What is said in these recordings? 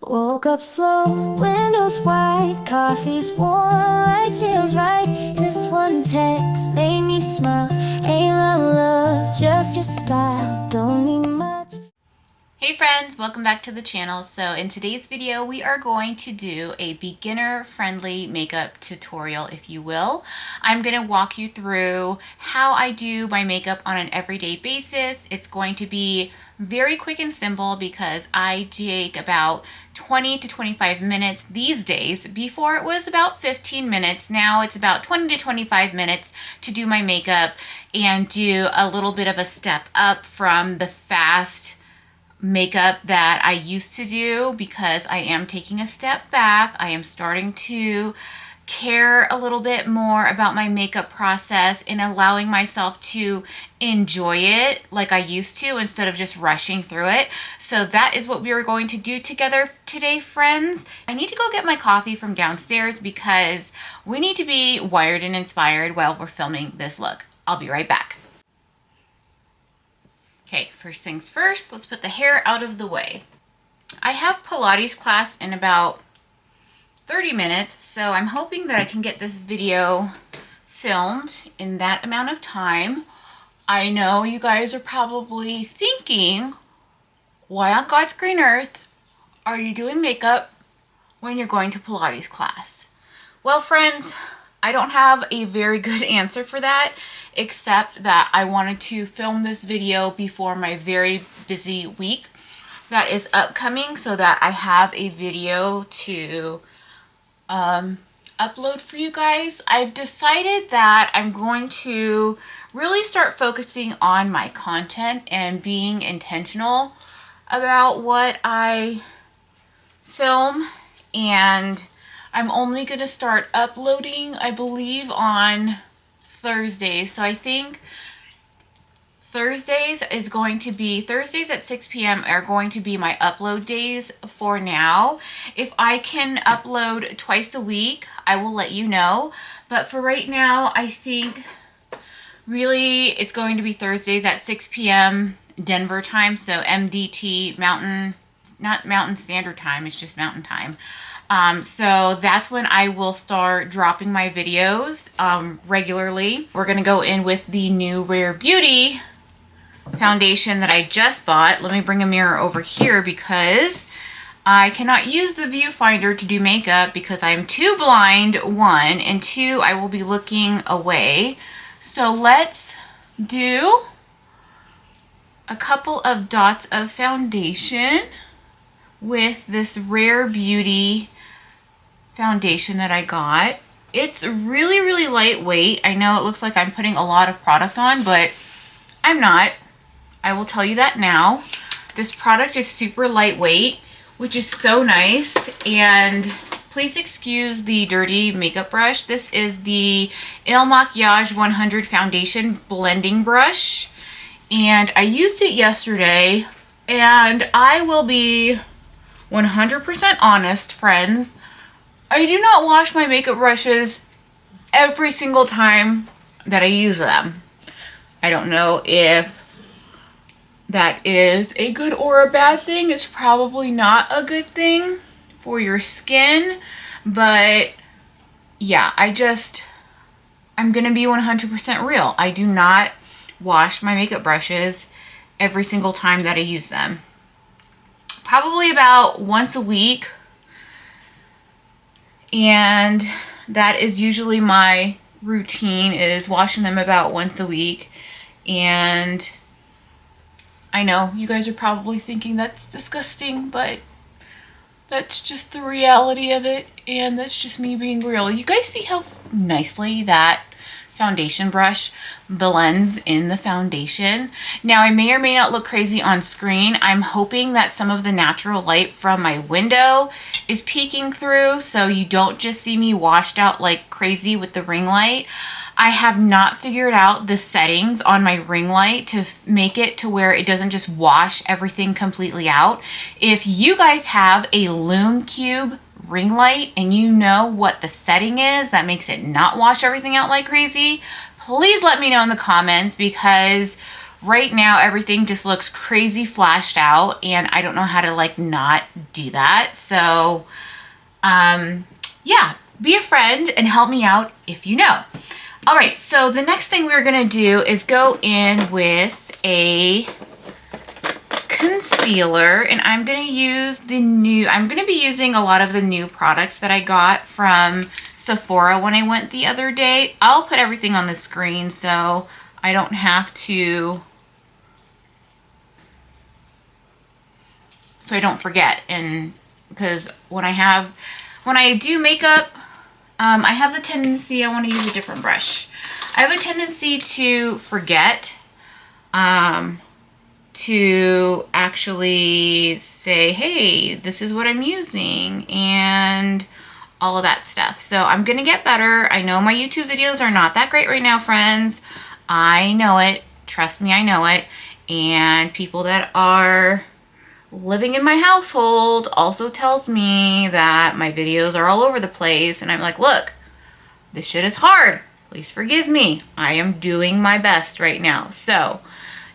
Woke up slow, windows wide, coffee's warm, light feels right. Just one text made me smile. Ain't love, just your style. Don't need much. Hey friends, welcome back to the channel. So in today's video, we are going to do a beginner-friendly makeup tutorial, if you will. I'm going to walk you through how I do my makeup on an everyday basis. It's going to be very quick and simple because I take about 20 to 25 minutes these days. Before it was about 15 minutes. Now it's about 20 to 25 minutes to do my makeup and do a little bit of a step up from the fast makeup that I used to do because I am taking a step back. I am starting to care a little bit more about my makeup process and allowing myself to enjoy it like I used to instead of just rushing through it. So that is what we are going to do together today, friends. I need to go get my coffee from downstairs because we need to be wired and inspired while we're filming this look. I'll be right back. Okay, first things first, let's put the hair out of the way. I have Pilates class in about 30 minutes, so I'm hoping that I can get this video filmed in that amount of time. I know you guys are probably thinking, why on God's green earth are you doing makeup when you're going to Pilates class? Well, friends, I don't have a very good answer for that, except that I wanted to film this video before my very busy week that is upcoming so that I have a video to upload for you guys. I've decided that I'm going to really start focusing on my content and being intentional about what I film, and I'm only going to start uploading, I believe, on Thursdays. So I think Thursdays at 6 p.m. are going to be my upload days for now. If I can upload twice a week, I will let you know. But for right now, I think really it's going to be Thursdays at 6 p.m. Denver time. So MDT, not Mountain Standard Time, it's just Mountain Time. So that's when I will start dropping my videos regularly. We're going to go in with the new Rare Beauty foundation that I just bought. Let me bring a mirror over here because I cannot use the viewfinder to do makeup because I'm too blind, one, and two, I will be looking away. So let's do a couple of dots of foundation with this Rare Beauty foundation that I got. It's really, really lightweight. I know it looks like I'm putting a lot of product on, but I'm not. I will tell you that now. This product is super lightweight, which is so nice. And please excuse the dirty makeup brush. This is the Il Makiage 100 foundation blending brush. And I used it yesterday, and I will be 100% honest, friends. I do not wash my makeup brushes every single time that I use them. I don't know if that is a good or a bad thing. It's probably not a good thing for your skin, but yeah, I'm gonna be 100% real. I do not wash my makeup brushes every single time that I use them. Probably about once a week, and that is usually my routine, is washing them about once a week. And I know you guys are probably thinking that's disgusting, but that's just the reality of it, and that's just me being real. You guys see how nicely that foundation brush blends in the foundation? Now, I may or may not look crazy on screen. I'm hoping that some of the natural light from my window is peeking through, so you don't just see me washed out like crazy with the ring light. I have not figured out the settings on my ring light to make it to where it doesn't just wash everything completely out. If you guys have a Lume Cube ring light and you know what the setting is that makes it not wash everything out like crazy, please let me know in the comments, because right now everything just looks crazy flashed out, and I don't know how to like not do that. So yeah, be a friend and help me out if you know. All right, so the next thing we're gonna do is go in with a concealer, and I'm gonna be using a lot of the new products that I got from Sephora when I went the other day. I'll put everything on the screen so I don't have to, so I don't forget. And because when I do makeup, I have the tendency, I want to use a different brush. I have a tendency to forget to actually say, hey, this is what I'm using, and all of that stuff. So I'm gonna get better. I know my YouTube videos are not that great right now, friends. I know it. Trust me, I know it. And people that are living in my household also tells me that my videos are all over the place, and I'm like, look, this shit is hard. Please forgive me. I am doing my best right now. So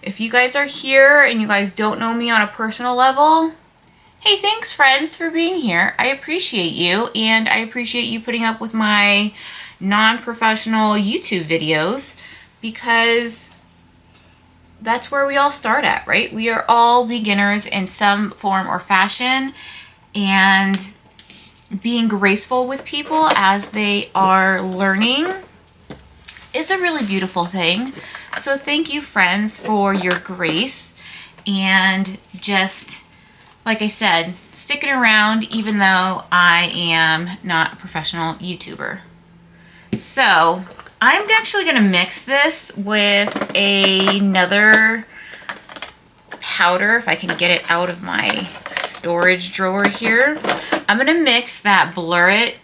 if you guys are here and you guys don't know me on a personal level, hey, thanks friends for being here. I appreciate you, and I appreciate you putting up with my non-professional YouTube videos, because that's where we all start at, right? We are all beginners in some form or fashion, and being graceful with people as they are learning is a really beautiful thing. So thank you, friends, for your grace, and just, like I said, sticking around even though I am not a professional YouTuber. So I'm actually going to mix this with another powder, if I can get it out of my storage drawer here. I'm going to mix that Blur It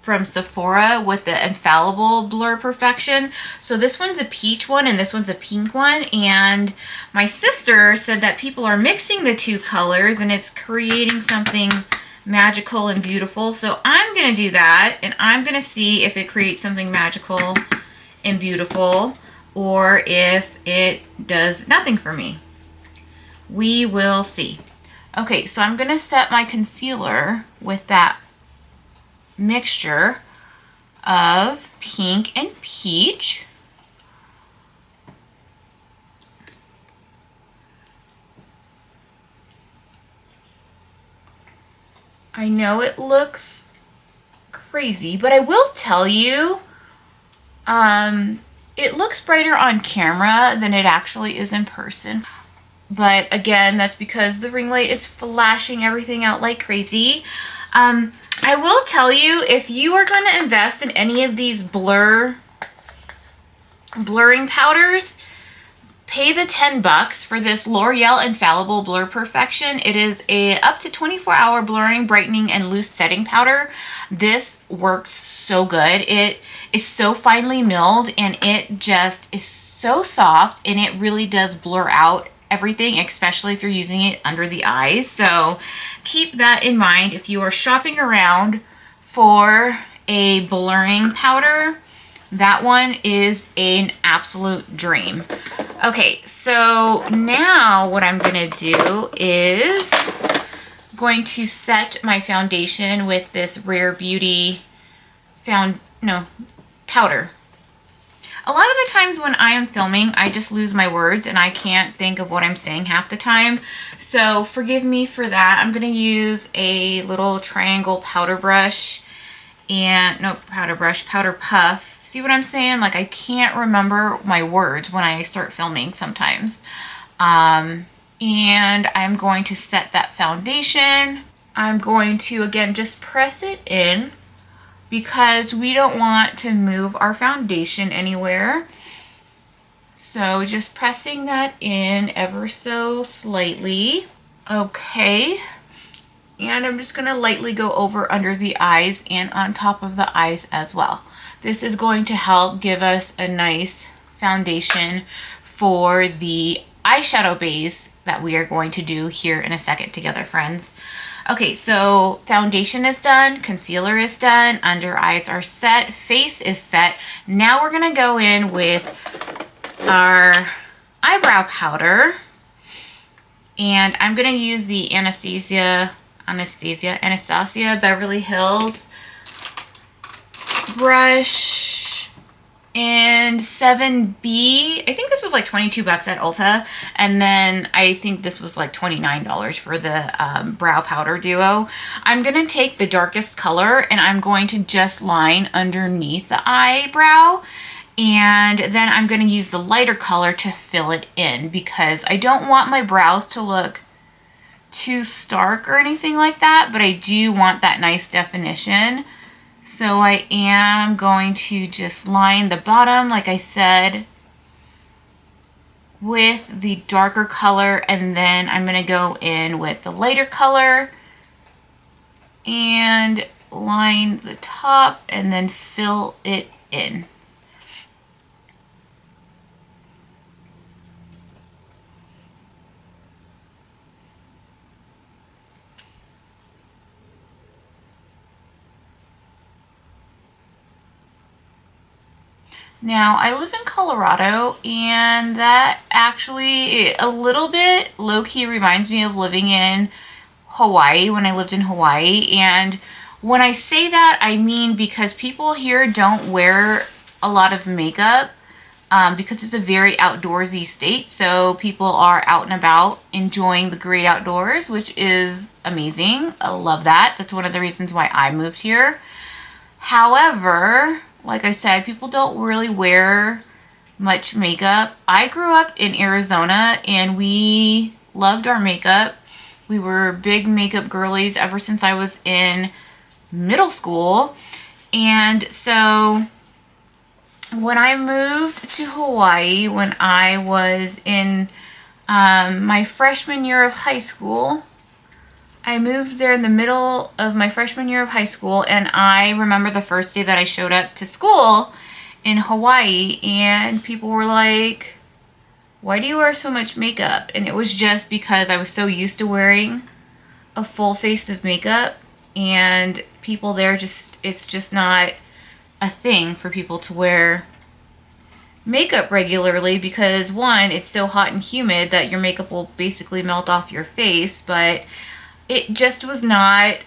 from Sephora with the Infallible Blur Perfection. So this one's a peach one and this one's a pink one, and my sister said that people are mixing the two colors and it's creating something magical and beautiful. So I'm gonna do that, and I'm gonna see if it creates something magical and beautiful or if it does nothing for me. We will see. Okay, so I'm gonna set my concealer with that mixture of pink and peach. I know it looks crazy, but I will tell you, it looks brighter on camera than it actually is in person. But again, that's because the ring light is flashing everything out like crazy. I will tell you, if you are going to invest in any of these blurring powders, pay the $10 for this L'Oreal Infallible Blur Perfection. It is a up to 24-hour blurring, brightening, and loose setting powder. This works so good. It is so finely milled, and it just is so soft, and it really does blur out everything, especially if you're using it under the eyes. So keep that in mind if you are shopping around for a blurring powder. That one is an absolute dream. Okay, so now what I'm gonna do is going to set my foundation with this Rare Beauty powder. A lot of the times when I am filming, I just lose my words and I can't think of what I'm saying half the time. So forgive me for that. I'm going to use a little triangle powder brush and, no, powder puff. See what I'm saying? Like, I can't remember my words when I start filming sometimes. And I'm going to set that foundation. I'm going to, again, just press it in, because we don't want to move our foundation anywhere. So just pressing that in ever so slightly. Okay. And I'm just going to lightly go over under the eyes and on top of the eyes as well. This is going to help give us a nice foundation for the eyeshadow base that we are going to do here in a second together, friends. Okay, so foundation is done, concealer is done, under eyes are set, face is set. Now we're gonna go in with our eyebrow powder. And I'm going to use the Anastasia Beverly Hills brush in 7B. I think this was like 22 bucks at Ulta. And then I think this was like $29 for the brow powder duo. I'm going to take the darkest color and I'm going to just line underneath the eyebrow. And then I'm going to use the lighter color to fill it in because I don't want my brows to look too stark or anything like that, but I do want that nice definition. So I am going to just line the bottom, like I said, with the darker color, and then I'm going to go in with the lighter color and line the top and then fill it in. Now, I live in Colorado, and that actually a little bit low-key reminds me of living in Hawaii when I lived in Hawaii. And when I say that, I mean because people here don't wear a lot of makeup because it's a very outdoorsy state. So people are out and about enjoying the great outdoors, which is amazing. I love that. That's one of the reasons why I moved here. However, like I said, people don't really wear much makeup. I grew up in Arizona and we loved our makeup. We were big makeup girlies ever since I was in middle school. And so when I moved to Hawaii, when I was in my freshman year of high school, I moved there in the middle of my freshman year of high school, and I remember the first day that I showed up to school in Hawaii, and people were like, why do you wear so much makeup? And it was just because I was so used to wearing a full face of makeup, and people there it's just not a thing for people to wear makeup regularly because, one, it's so hot and humid that your makeup will basically melt off your face, but it just was not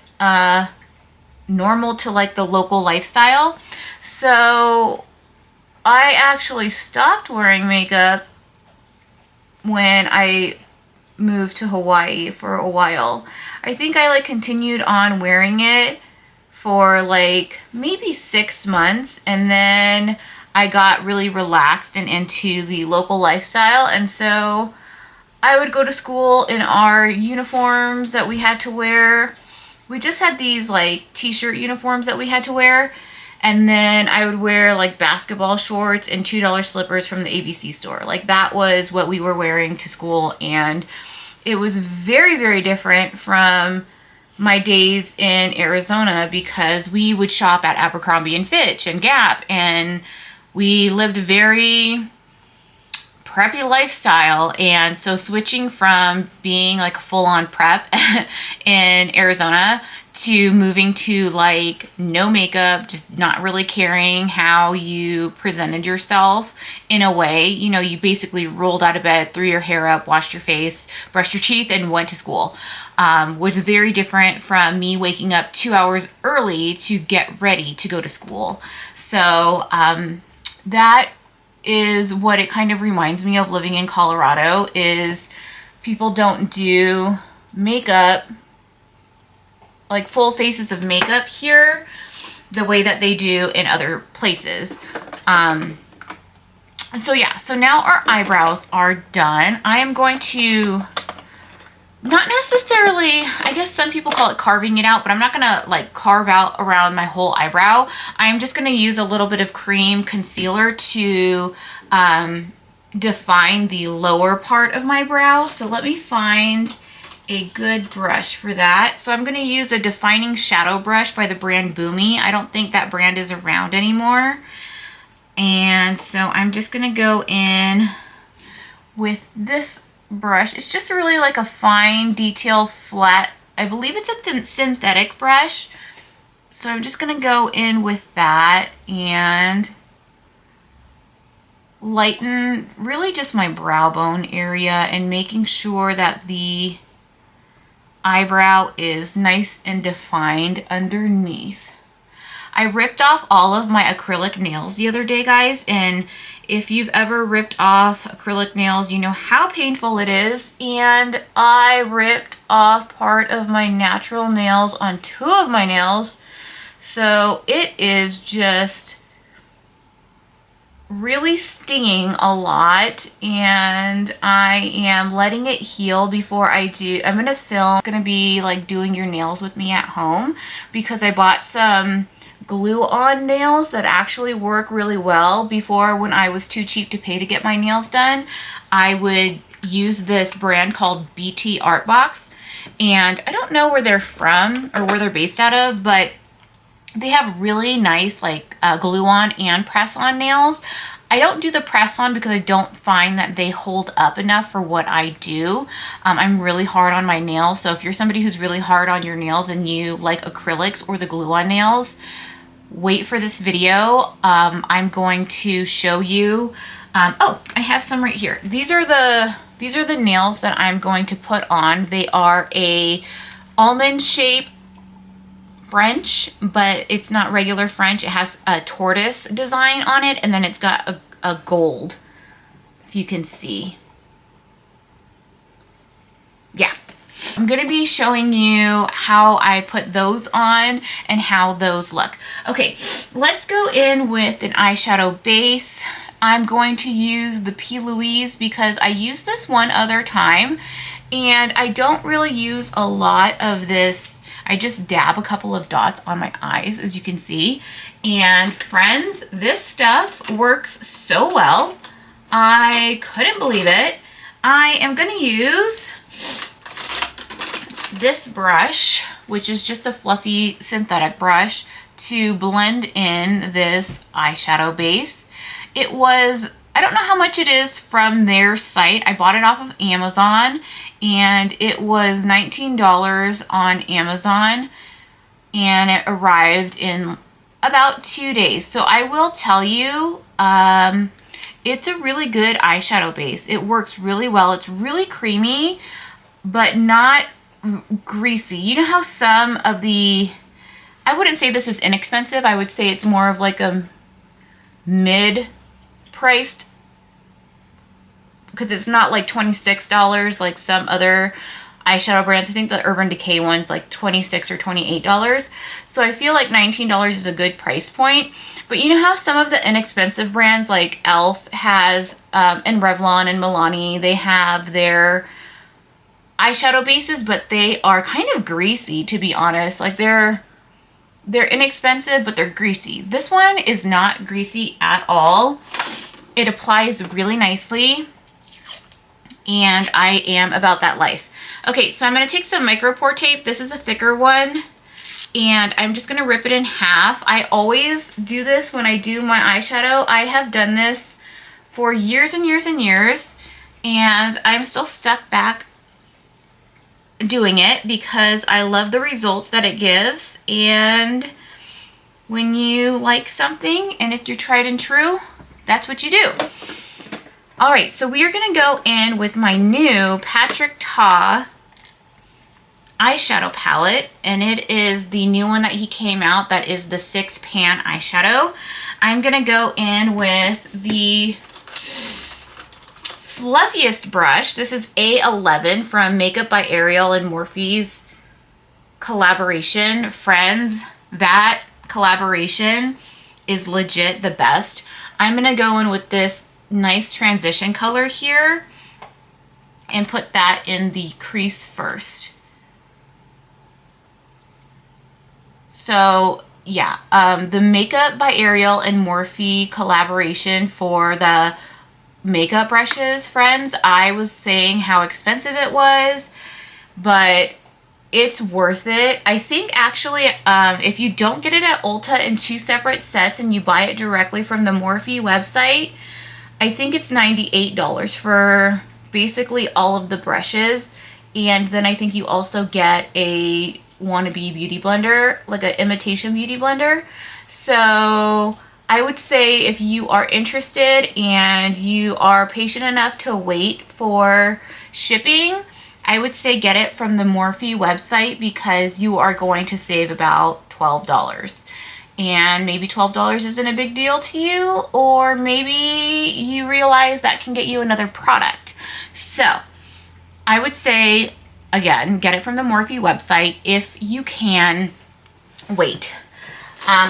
normal to like the local lifestyle. So I actually stopped wearing makeup when I moved to Hawaii for a while. I think I like continued on wearing it for like maybe 6 months, and then I got really relaxed and into the local lifestyle. And so I would go to school in our uniforms that we had to wear. We just had these like t-shirt uniforms that we had to wear. And then I would wear like basketball shorts and $2 slippers from the ABC store. Like that was what we were wearing to school. And it was very, very different from my days in Arizona because we would shop at Abercrombie and Fitch and Gap. And we lived very preppy lifestyle, and so switching from being like a full-on prep in Arizona to moving to like no makeup, just not really caring how you presented yourself in a way, you know, you basically rolled out of bed, threw your hair up, washed your face, brushed your teeth, and went to school, was very different from me waking up 2 hours early to get ready to go to school. So that is what it kind of reminds me of living in Colorado, is people don't do makeup, like full faces of makeup here, the way that they do in other places. So yeah, so now our eyebrows are done. I am going to, not necessarily, I guess some people call it carving it out, but I'm not gonna like carve out around my whole eyebrow. I'm just gonna use a little bit of cream concealer to define the lower part of my brow. So let me find a good brush for that. So I'm gonna use a defining shadow brush by the brand Boomy. I don't think that brand is around anymore. And so I'm just gonna go in with this brush. It's just really like a fine detail flat, I believe it's a synthetic brush. So I'm just gonna go in with that and lighten really just my brow bone area and making sure that the eyebrow is nice and defined underneath. I ripped off all of my acrylic nails the other day, guys, and if you've ever ripped off acrylic nails, you know how painful it is. And I ripped off part of my natural nails on 2 of my nails. So it is just really stinging a lot, and I am letting it heal before I do. I'm gonna film, it's gonna be like doing your nails with me at home, because I bought some glue-on nails that actually work really well. Before, when I was too cheap to pay to get my nails done, I would use this brand called BT Art Box, and I don't know where they're from or where they're based out of, but they have really nice like glue-on and press-on nails. I don't do the press-on because I don't find that they hold up enough for what I do. I'm really hard on my nails, so if you're somebody who's really hard on your nails and you like acrylics or the glue-on nails, wait for this video. I'm going to show you. Oh, I have some right here. These are the nails that I'm going to put on. They are a almond shape French, but it's not regular French. It has a tortoise design on it, and then it's got a gold, if you can see. Yeah. I'm going to be showing you how I put those on and how those look. Okay, let's go in with an eyeshadow base. I'm going to use the P. Louise because I used this one other time, and I don't really use a lot of this. I just dab a couple of dots on my eyes, as you can see. And friends, this stuff works so well. I couldn't believe it. I am going to use this brush, which is just a fluffy synthetic brush, to blend in this eyeshadow base. It was, I don't know how much it is from their site. I bought it off of Amazon, and it was $19 on Amazon, and it arrived in about 2 days. So I will tell you, it's a really good eyeshadow base. It works really well. It's really creamy, but not greasy. You know how some of the, I wouldn't say this is inexpensive. I would say it's more of like a mid-priced, because it's not like $26 like some other eyeshadow brands. I think the Urban Decay one's like $26 or $28. So I feel like $19 is a good price point. But you know how some of the inexpensive brands like e.l.f. has, and Revlon and Milani, they have their eyeshadow bases, but they are kind of greasy, to be honest. Like they're inexpensive, but they're greasy. This one is not greasy at all. It applies really nicely, and I am about that life. Okay, so I'm going to take some micro pore tape. This is a thicker one, and I'm just going to rip it in half. I always do this when I do my eyeshadow. I have done this for years and years and years, and I'm still stuck back doing it because I love the results that it gives. And when you like something and it's your tried and true, that's what you do. All right, so we are going to go in with my new Patrick Ta eyeshadow palette, and it is the new one that he came out. That is the 6-pan eyeshadow. I'm going to go in with the fluffiest brush. This is A11 from Makeup by Ariel and Morphe's collaboration. Friends, that collaboration is legit the best. I'm going to go in with this nice transition color here and put that in the crease first. So yeah, the Makeup by Ariel and Morphe collaboration for the makeup brushes, friends, I was saying how expensive it was, but it's worth it. I think actually if you don't get it at Ulta in 2 separate sets and you buy it directly from the Morphe website, I think it's $98 for basically all of the brushes. And then I think you also get a wannabe beauty blender, like an imitation beauty blender. So I would say if you are interested and you are patient enough to wait for shipping, I would say get it from the Morphe website because you are going to save about $12. And maybe $12 isn't a big deal to you, or maybe you realize that can get you another product. So I would say, again, get it from the Morphe website if you can wait.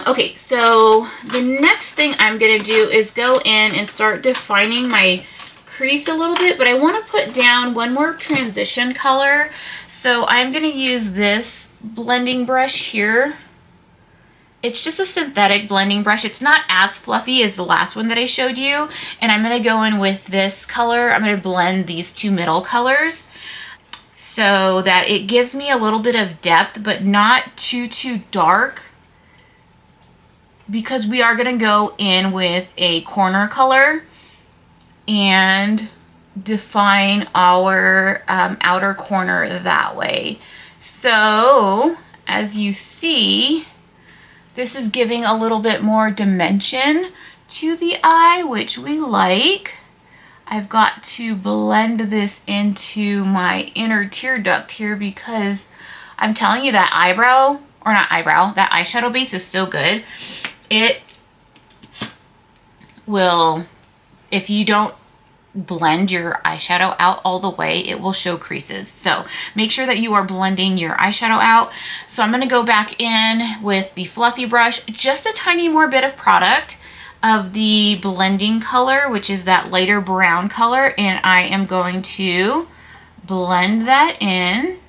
Okay, so the next thing I'm going to do is go in and start defining my crease a little bit, but I want to put down one more transition color. So I'm going to use this blending brush here. It's just a synthetic blending brush. It's not as fluffy as the last one that I showed you. And I'm going to go in with this color. I'm going to blend these two middle colors so that it gives me a little bit of depth, but not too dark, because we are going to go in with a corner color and define our outer corner that way. So as you see, this is giving a little bit more dimension to the eye, which we like. I've got to blend this into my inner tear duct here because I'm telling you that that eyeshadow base is so good. It will, if you don't blend your eyeshadow out all the way, it will show creases. So make sure that you are blending your eyeshadow out. So I'm going to go back in with the fluffy brush, just a tiny more bit of product of the blending color, which is that lighter brown color, and I am going to blend that in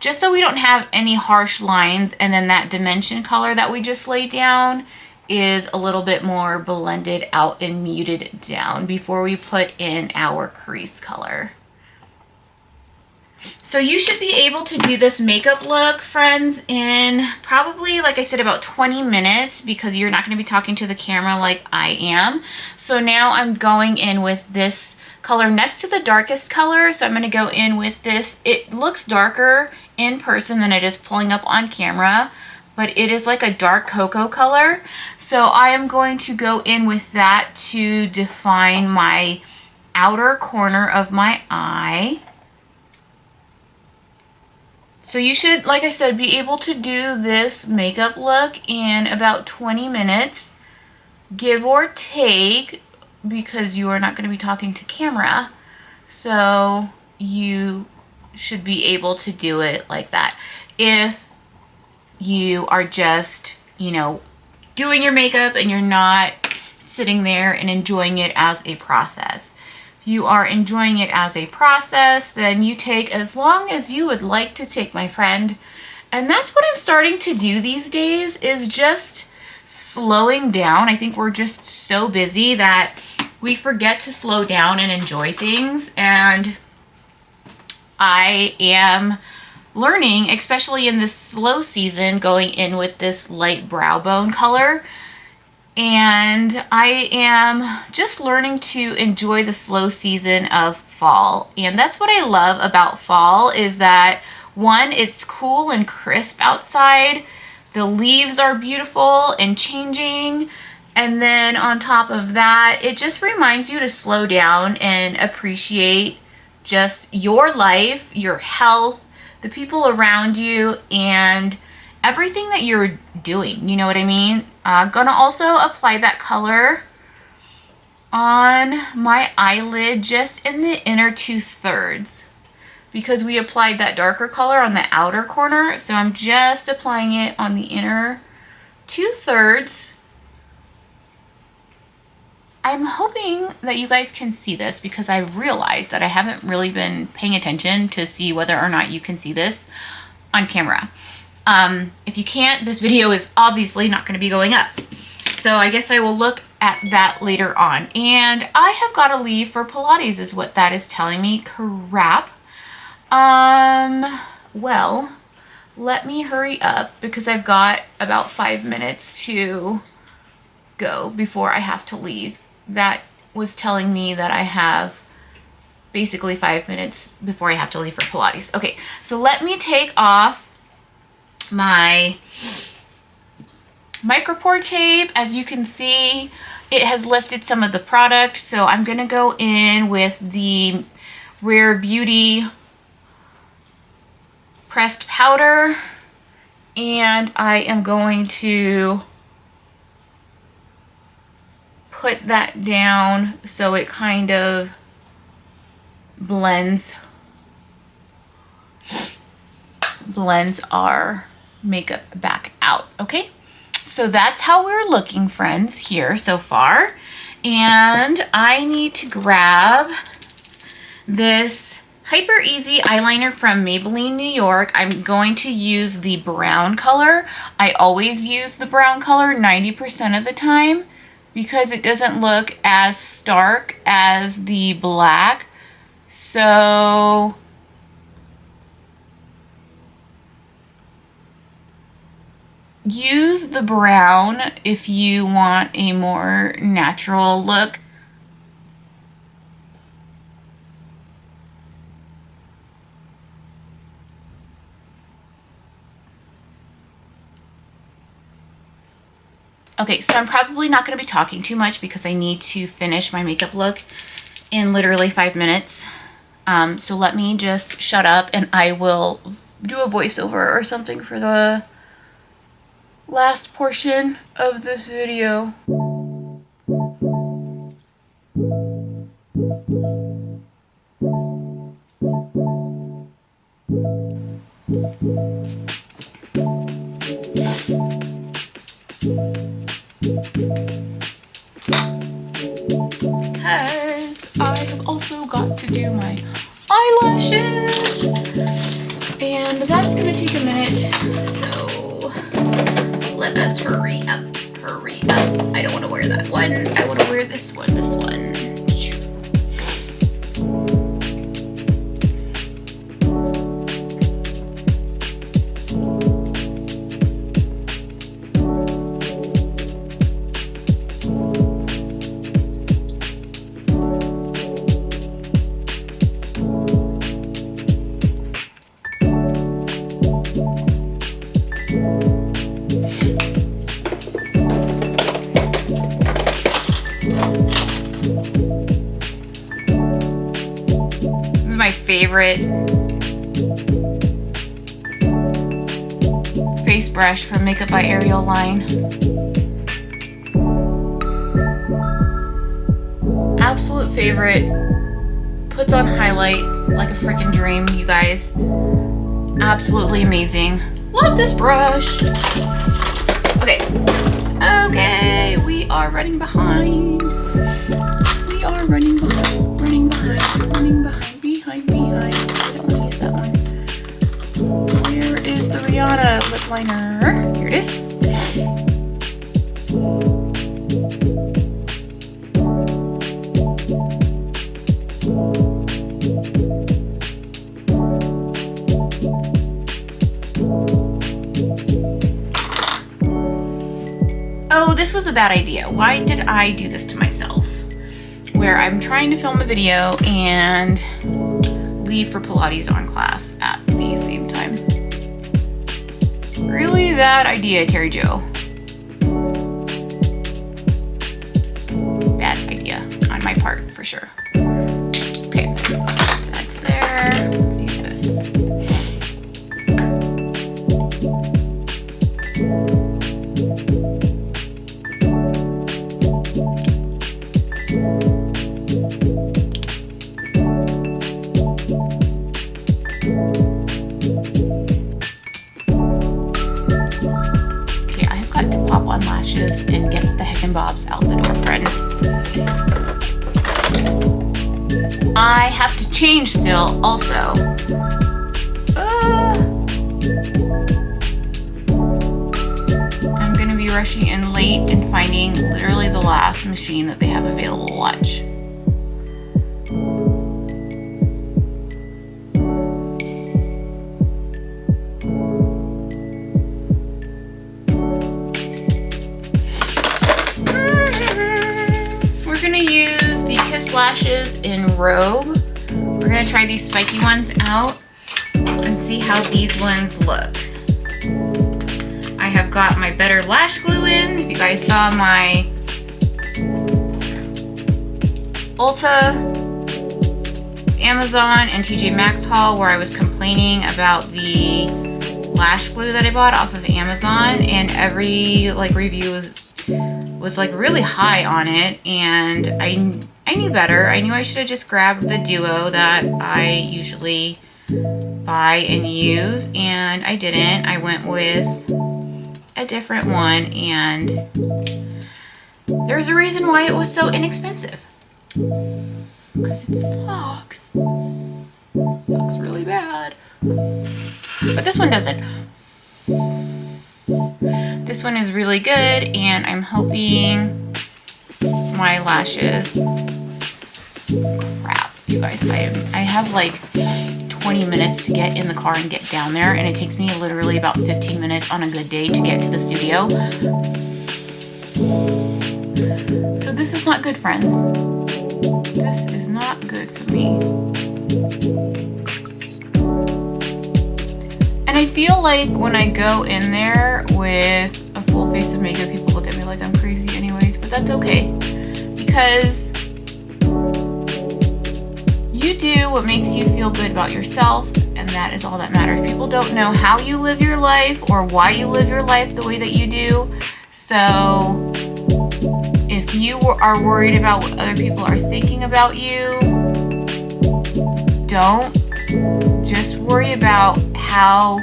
just so we don't have any harsh lines, and then that dimension color that we just laid down is a little bit more blended out and muted down before we put in our crease color. So you should be able to do this makeup look, friends, in probably, like I said, about 20 minutes because you're not going to be talking to the camera like I am. So now I'm going in with this color next to the darkest color. So I'm going to go in with this. It looks darker in person than it is pulling up on camera, but it is like a dark cocoa color. So I am going to go in with that to define my outer corner of my eye. So you should, like I said, be able to do this makeup look in about 20 minutes, give or take, because you are not going to be talking to camera. So you should be able to do it like that. If you are just, you know, doing your makeup and you're not sitting there and enjoying it as a process. If you are enjoying it as a process, then you take as long as you would like to take, my friend. And that's what I'm starting to do these days, is just slowing down. I think we're just so busy that we forget to slow down and enjoy things. And I am learning, especially in this slow season, going in with this light brow bone color. And I am just learning to enjoy the slow season of fall. And that's what I love about fall, is that, one, it's cool and crisp outside. The leaves are beautiful and changing. And then on top of that, it just reminds you to slow down and appreciate just your life, your health, the people around you, and everything that you're doing. You know what I mean? I'm gonna also apply that color on my eyelid, just in the inner 2/3, because we applied that darker color on the outer corner. So I'm just applying it on the inner 2/3. I'm hoping that you guys can see this, because I realized that I haven't really been paying attention to see whether or not you can see this on camera. If you can't, this video is obviously not going to be going up. So I guess I will look at that later on. And I have got to leave for Pilates, is what that is telling me. Crap. Well, let me hurry up because I've got about 5 minutes to go before I have to leave. That was telling me that I have basically 5 minutes before I have to leave for Pilates. Okay, so let me take off my micropore tape. As you can see, it has lifted some of the product, so I'm gonna go in with the Rare Beauty pressed powder, and I am going to put that down so it kind of blends our makeup back out. Okay, so that's how we're looking, friends, here so far. And I need to grab this Hyper Easy eyeliner from Maybelline, New York. I'm going to use the brown color. I always use the brown color 90% of the time because it doesn't look as stark as the black. So use the brown if you want a more natural look. Okay, so I'm probably not going to be talking too much because I need to finish my makeup look in literally 5 minutes. So let me just shut up and I will do a voiceover or something for the last portion of this video. Because I have also got to do my eyelashes, and that's gonna take a minute, so let us hurry up. I don't want to wear that one. I want to wear this one. My favorite face brush from Makeup by Ariel line. Absolute favorite. Puts on highlight like a freaking dream, you guys. Absolutely amazing. Love this brush. Okay, we are running behind. I don't want to use that one. Where is the Rihanna lip liner? Here it is. Oh, this was a bad idea. Why did I do this to myself? Where I'm trying to film a video and leave for Pilates on class at the same time. Really bad idea, Terry Jo. Bad idea on my part, for sure. Okay, that's there. Let's use this. On lashes and get the heck and bobs out the door, friends. I have to change still also. I'm gonna be rushing in late and finding literally the last machine that they have available to watch. Lashes in Robe. We're gonna try these spiky ones out and see how these ones look. I have have got my Better Lash Glue in. If you guys saw my Ulta, Amazon, and TJ Maxx haul where I was complaining about the lash glue that I bought off of Amazon, and every like review was like really high on it, and I knew better. I knew I should have just grabbed the Duo that I usually buy and use, and I didn't. I went with a different one, and there's a reason why it was so inexpensive. Because it sucks. It sucks really bad. But this one doesn't. This one is really good, and I'm hoping my lashes... Crap, you guys, I have like 20 minutes to get in the car and get down there, and it takes me literally about 15 minutes on a good day to get to the studio. So this is not good, friends. This is not good for me. And I feel like when I go in there with a full face of makeup, people look at me like I'm crazy anyways, but that's okay. Because you do what makes you feel good about yourself, and that is all that matters. People don't know how you live your life or why you live your life the way that you do. So if you are worried about what other people are thinking about you, don't. Just worry about how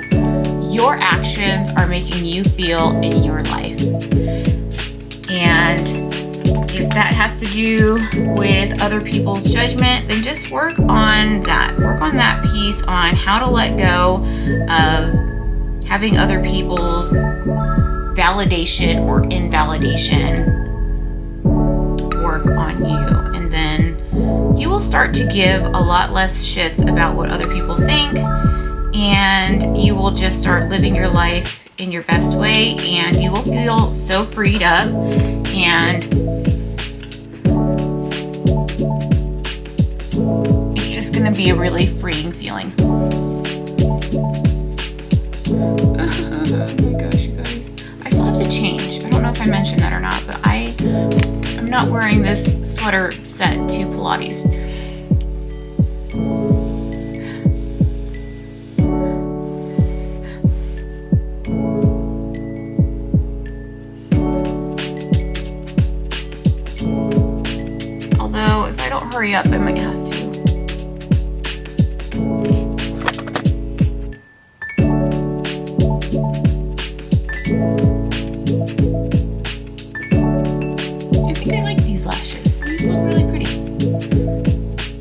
your actions are making you feel in your life. And if that has to do with other people's judgment, then just work on that. Work on that piece on how to let go of having other people's validation or invalidation work on you. And then you will start to give a lot less shits about what other people think, and you will just start living your life in your best way, and you will feel so freed up, and it's just gonna be a really freeing feeling. Oh my gosh, you guys. I still have to change. I don't know if I mentioned that or not, but I'm not wearing this sweater set to Pilates. Although, if I don't hurry up, I might have to. I think I like these lashes. These look really pretty.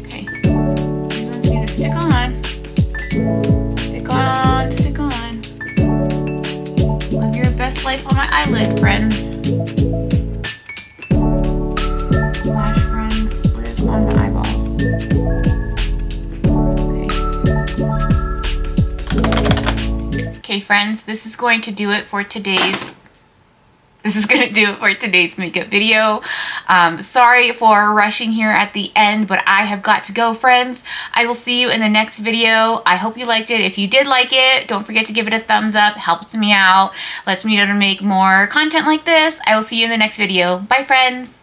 Okay. These ones need to stick on. Stick on, stick on. Live your best life on my eyelid, friends. Lash friends, live on my eyeballs. Okay. Okay, friends, this is going to do it for today's makeup video. Sorry for rushing here at the end, but I have got to go, friends. I will see you in the next video. I hope you liked it. If you did like it, don't forget to give it a thumbs up. Helps me out. Lets me know to make more content like this. I will see you in the next video. Bye, friends.